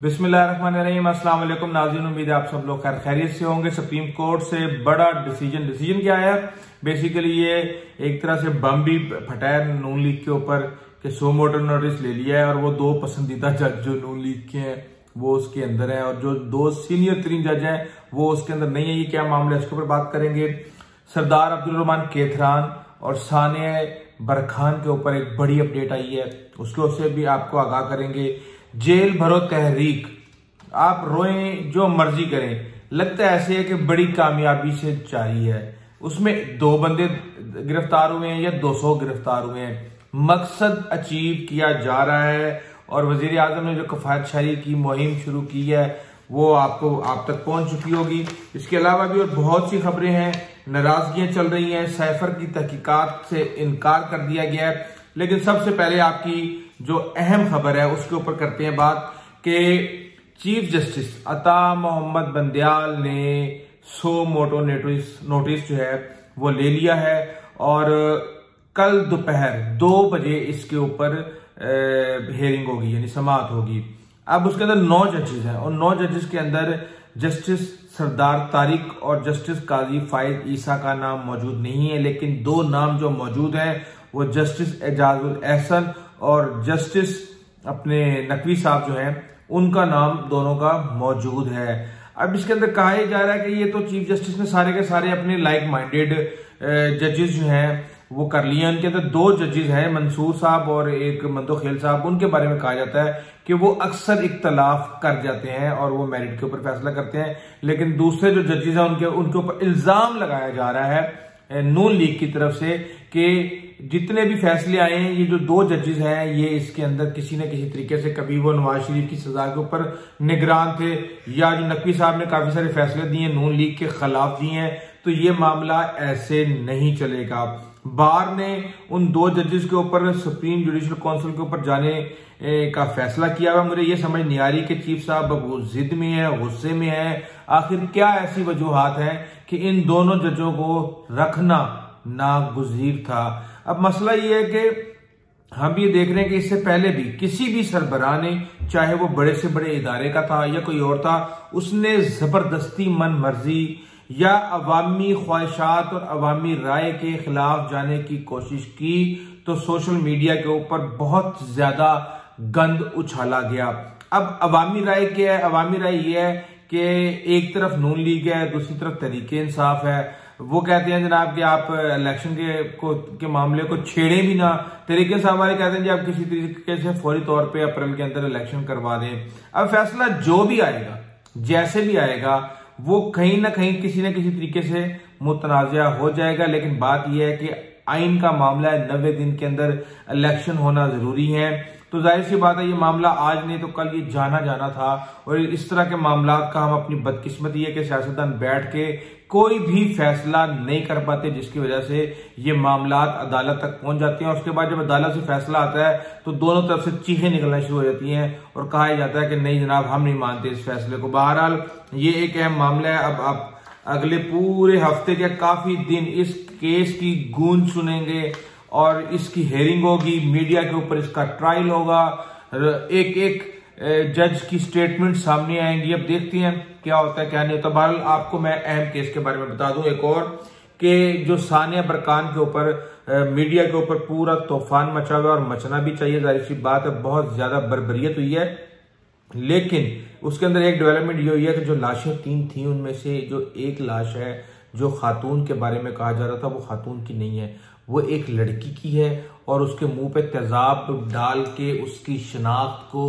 बिस्मिल्लाहिर्रहमानिर्रहीम, अस्सलाम वालेकुम नाज़रीन। उम्मीद है आप सब लोग खैरियत से होंगे। सुप्रीम कोर्ट से बड़ा डिसीजन क्या आया? बेसिकली ये एक तरह से बम भी फटा है नून लीग के ऊपर कि सो मोटर नोटिस ले लिया है और वो दो पसंदीदा जज जो नून लीग के हैं वो उसके अंदर है और जो दो सीनियर तरीन जज हैं वो उसके अंदर नहीं है। ये क्या मामला है, इसके ऊपर बात करेंगे। सरदार अब्दुल रहमान केथरान और सानिया बरखान के ऊपर एक बड़ी अपडेट आई है, उसको से भी आपको आगाह करेंगे। जेल भरो तहरीक, आप रोएं जो मर्जी करें, लगता है ऐसे है कि बड़ी कामयाबी से जारी है। उसमें 2 बंदे गिरफ्तार हुए हैं या 200 गिरफ्तार हुए हैं। मकसद अचीव किया जा रहा है और वजीर आजम ने जो कफायत शाही की मुहिम शुरू की है वो आप तक पहुंच चुकी होगी। इसके अलावा भी और बहुत सी खबरें हैं, नाराजगियां चल रही हैं, सैफर की तहकीकात से इनकार कर दिया गया है। लेकिन सबसे पहले आपकी जो अहम खबर है उसके ऊपर करते हैं बात कि चीफ जस्टिस अता मोहम्मद बंदयाल ने सो मोटो नोटिस जो है वो ले लिया है और कल दोपहर 2 बजे इसके ऊपर हियरिंग होगी, यानी समाअत होगी। अब उसके अंदर 9 जजेस हैं और 9 जजेस के अंदर जस्टिस सरदार तारिक और जस्टिस काजी फाइज ईसा का नाम मौजूद नहीं है, लेकिन 2 नाम जो मौजूद हैं वो जस्टिस एजाजुल एहसन और जस्टिस अपने नकवी साहब जो हैं उनका नाम दोनों का मौजूद है। अब इसके अंदर कहा जा रहा है कि ये तो चीफ जस्टिस ने सारे के सारे अपने लाइक माइंडेड जजेस जो हैं वो कर लिए हैं। उनके अंदर 2 जजेस हैं, मंसूर साहब और एक मंदोखेल साहब। उनके बारे में कहा जाता है कि वो अक्सर इख्तलाफ कर जाते हैं और वो मेरिट के ऊपर फैसला करते हैं। लेकिन दूसरे जो जजेस हैं उनके ऊपर इल्जाम लगाया जा रहा है नून लीग की तरफ से कि जितने भी फैसले आए हैं, ये जो 2 जजेस हैं ये इसके अंदर किसी न किसी तरीके से कभी वो नवाज शरीफ की सजा के ऊपर निगरान थे या जो नकवी साहब ने काफी सारे फैसले दिए नून लीग के खिलाफ दिए हैं। तो ये मामला ऐसे नहीं चलेगा। बार ने उन 2 जजेस के ऊपर सुप्रीम जुडिशल काउंसिल के ऊपर जाने का फैसला किया हुआ। मुझे ये समझ नहीं आ रही कि चीफ साहब अब जिद में है, गुस्से में है। आखिर क्या ऐसी वजूहात है कि इन दोनों जजों को रखना नागुज़ीर था। अब मसला ये है कि हम ये देख रहे हैं कि इससे पहले भी किसी भी सरबराह ने, चाहे वो बड़े से बड़े इदारे का था या कोई और था, उसने जबरदस्ती मन मर्जी या अवामी ख्वाहिशात और अवामी राय के खिलाफ जाने की कोशिश की तो सोशल मीडिया के ऊपर बहुत ज्यादा गंद उछाला गया। अब अवामी राय क्या है? अवामी राय ये है कि एक तरफ नून लीग है, दूसरी तरफ तहरीके इंसाफ है। वो कहते हैं जनाब कि आप इलेक्शन के मामले को छेड़े भी ना। तहरीके साहब वाले कहते हैं कि आप किसी तरीके से फौरी तौर पे अप्रैल के अंदर इलेक्शन करवा दें। अब फैसला जो भी आएगा, जैसे भी आएगा, वो कहीं ना कहीं किसी न किसी तरीके से मुतनाज़ा हो जाएगा। लेकिन बात यह है कि आइन का मामला है, 90 दिन के अंदर इलेक्शन होना जरूरी है। तो जाहिर सी बात है ये मामला आज नहीं तो कल ये जाना था। और इस तरह के मामला का हम अपनी बदकिस्मती है कि सियासतदान बैठ के कोई भी फैसला नहीं कर पाते, जिसकी वजह से ये मामला अदालत तक पहुंच जाते हैं। और उसके बाद जब अदालत से फैसला आता है तो दोनों तरफ से चीखें निकलना शुरू हो जाती हैं और कहा जाता है कि नहीं जनाब हम नहीं मानते इस फैसले को। बहरहाल ये एक अहम मामला है। अब आप अगले पूरे हफ्ते के काफी दिन इस केस की गूंज सुनेंगे और इसकी हेयरिंग होगी, मीडिया के ऊपर इसका ट्रायल होगा, एक जज की स्टेटमेंट सामने आएंगी। अब देखते हैं क्या होता है क्या नहीं होता। बहरहाल आपको मैं अहम केस के बारे में बता दूं एक और कि जो सानिया बरखान के ऊपर मीडिया के ऊपर पूरा तूफान मचा हुआ और मचना भी चाहिए, जाहिर सी बात है बहुत ज्यादा बर्बरियत हुई है। लेकिन उसके अंदर एक डेवलपमेंट ये हुई है कि जो लाशें 3 थी उनमें से जो एक लाश है जो खातून के बारे में कहा जा रहा था वो खातून की नहीं है, वो एक लड़की की है और उसके मुंह पे तेजाब डाल के उसकी शनाख्त को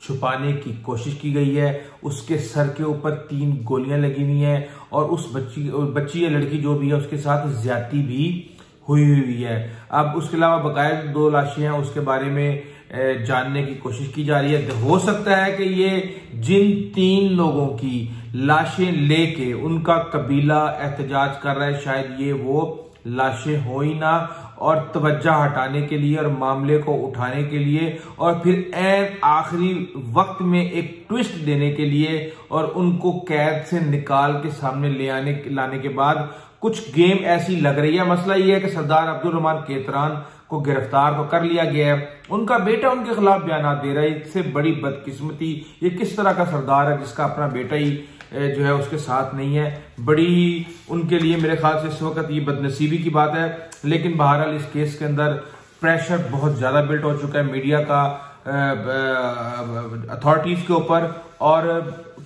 छुपाने की कोशिश की गई है। उसके सर के ऊपर 3 गोलियां लगी हुई हैं और उस बच्ची या लड़की जो भी है उसके साथ ज्यादती भी हुई है। अब उसके अलावा बकाया 2 लाशें हैं, उसके बारे में जानने की कोशिश की जा रही है। हो सकता है कि ये जिन 3 लोगों की लाशें लेके उनका कबीला एहतजाज कर रहा है, शायद ये वो लाशें हो ही ना, और तवज्जो हटाने के लिए और मामले को उठाने के लिए और फिर ऐन आखिरी वक्त में एक ट्विस्ट देने के लिए और उनको कैद से निकाल के सामने लाने के बाद कुछ गेम ऐसी लग रही है। मसला ये है कि सरदार अब्दुल रहमान केथरान को गिरफ्तार तो कर लिया गया है, उनका बेटा उनके खिलाफ बयान दे रहा है। इससे बड़ी बदकिस्मती, ये किस तरह का सरदार है जिसका अपना बेटा ही जो है उसके साथ नहीं है। बड़ी उनके लिए मेरे ख्याल से इस वक्त ये बदनसीबी की बात है। लेकिन बहरहाल इस केस के अंदर प्रेशर बहुत ज्यादा बिल्ट हो चुका है मीडिया का अथॉरिटीज के ऊपर, और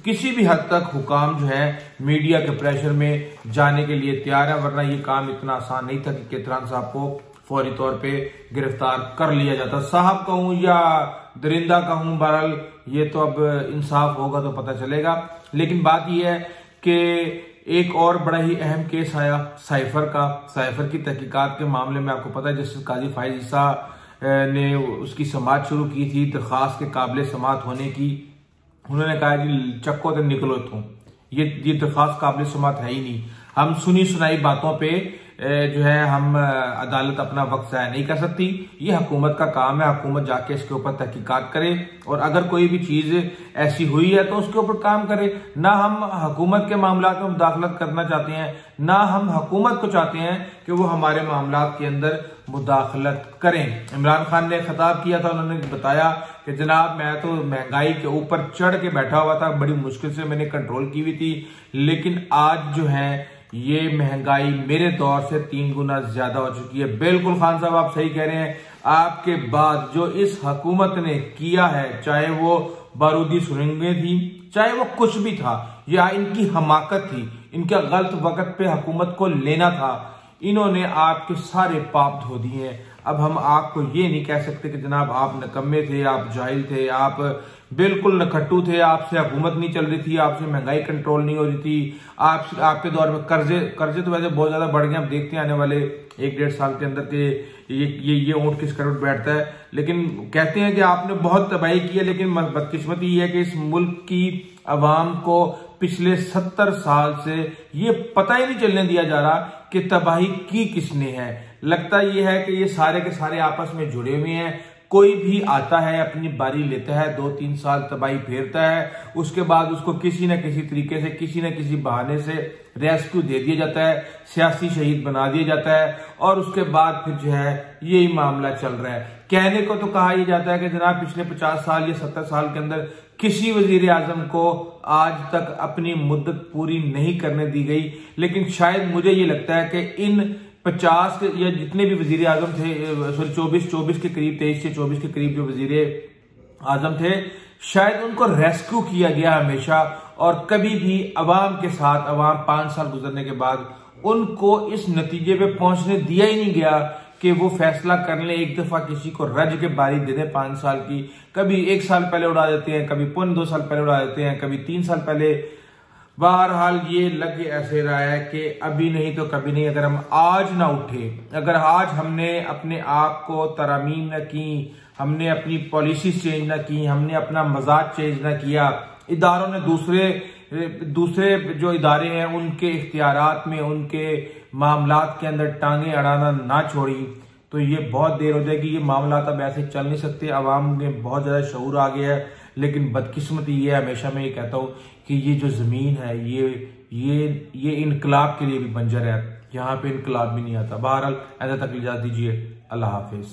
किसी भी हद तक हुकाम जो है मीडिया के प्रेशर में जाने के लिए तैयार है, वरना ये काम इतना आसान नहीं था कि केतरान साहब को फौरी तौर पे गिरफ्तार कर लिया जाता। साहब कहूं या दरिंदा कहूं, बहरहाल ये तो अब इंसाफ होगा तो पता चलेगा। लेकिन बात यह है कि एक और बड़ा ही अहम केस आया साइफर का। साइफर की तहकीकात के मामले में आपको पता है जस्टिस काजी फाइज ईसा ने उसकी समाअत शुरू की थी, दरखास्त के काबिल समाअत होने की। उन्होंने कहा जी चक्को तो निकलो तुम, ये दरखास्त काबिल समाअत है ही नहीं। हम सुनी सुनाई बातों पे जो है हम अदालत अपना वक्त ज़ाया नहीं कर सकती। ये हुकूमत का काम है, हुकूमत जाके इसके ऊपर तहकीकात करे, और अगर कोई भी चीज ऐसी हुई है तो उसके ऊपर काम करे। ना हम हुकूमत के मामलात में मुदाखलत करना चाहते हैं, ना हम हुकूमत को चाहते हैं कि वो हमारे मामलात के अंदर मुदाखलत करें। इमरान खान ने खिताब किया था, उन्होंने बताया कि जनाब मैं तो महंगाई के ऊपर चढ़ के बैठा हुआ था, बड़ी मुश्किल से मैंने कंट्रोल की हुई थी, लेकिन आज जो है ये महंगाई मेरे दौर से 3 गुना ज्यादा हो चुकी है। बिल्कुल खान साहब आप सही कह रहे हैं। आपके बाद जो इस हुकूमत ने किया है, चाहे वो बारूदी सुरंगें थी, चाहे वो कुछ भी था, या इनकी हमाकत थी, इनका गलत वक्त पे हुकूमत को लेना था, इन्होंने आपके सारे पाप धो दिए हैं। अब हम आपको ये नहीं कह सकते कि जनाब आप नकम्मे थे, आप जाहिल थे, आप बिल्कुल नखट्टू थे, आपसे हुकूमत नहीं चल रही थी, आपसे महंगाई कंट्रोल नहीं हो रही थी, आपके दौर में कर्जे तो वैसे बहुत ज्यादा बढ़ गए। आप देखते हैं आने वाले 1-1.5 साल के अंदर के ये ऊंट किस करोड़ बैठता है। लेकिन कहते हैं कि आपने बहुत तबाही की है, लेकिन बदकिस्मती ये है कि इस मुल्क की अवाम को पिछले 70 साल से ये पता ही नहीं चलने दिया जा रहा कि तबाही की किसने है। लगता ये है कि ये सारे के सारे आपस में जुड़े हुए हैं। कोई भी आता है, अपनी बारी लेता है, 2-3 साल तबाही फेरता है, उसके बाद उसको किसी न किसी तरीके से, किसी न किसी बहाने से रेस्क्यू दे दिया जाता है, सियासी शहीद बना दिया जाता है, और उसके बाद फिर जो है यही मामला चल रहा है। कहने को तो कहा यह जाता है कि जनाब पिछले 50 साल या 70 साल के अंदर किसी वजीर आजम को आज तक अपनी मुद्दत पूरी नहीं करने दी गई, लेकिन शायद मुझे ये लगता है कि इन 50 या जितने भी वजीर आजम थे, सॉरी 24 के करीब, 23 से 24 के करीब जो वजीर आजम थे, शायद उनको रेस्क्यू किया गया हमेशा, और कभी भी अवाम के साथ, अवाम 5 साल गुजरने के बाद उनको इस नतीजे पे पहुंचने दिया ही नहीं गया कि वो फैसला कर ले। एक दफा किसी को रज के बारी दे दे 5 साल की, कभी 1 साल पहले उड़ा देते हैं, कभी 2 साल पहले उड़ा देते हैं, कभी 3 साल पहले। बहरहाल ये लग ऐसे रहा है कि अभी नहीं तो कभी नहीं। अगर हम आज ना उठे, अगर आज हमने अपने आप को तरमीम न की, हमने अपनी पॉलिसी चेंज न की, हमने अपना मजाज चेंज न किया, इदारों ने दूसरे जो इदारे हैं उनके इख्तियारात में, उनके मामलात के अंदर टांगे अड़ाना ना छोड़ी, तो ये बहुत देर हो जाएगी। ये मामलात अब ऐसे चल नहीं सकते। अवाम में बहुत ज्यादा शऊर आ गया है, लेकिन बदकिस्मती ये हमेशा मैं ये कहता हूँ कि ये जो जमीन है ये इनकलाब के लिए भी बंजर है। यहाँ पे इनकलाब भी नहीं आता। बहरहाल ऐसा तक इजाजत दीजिए। अल्लाह हाफिज।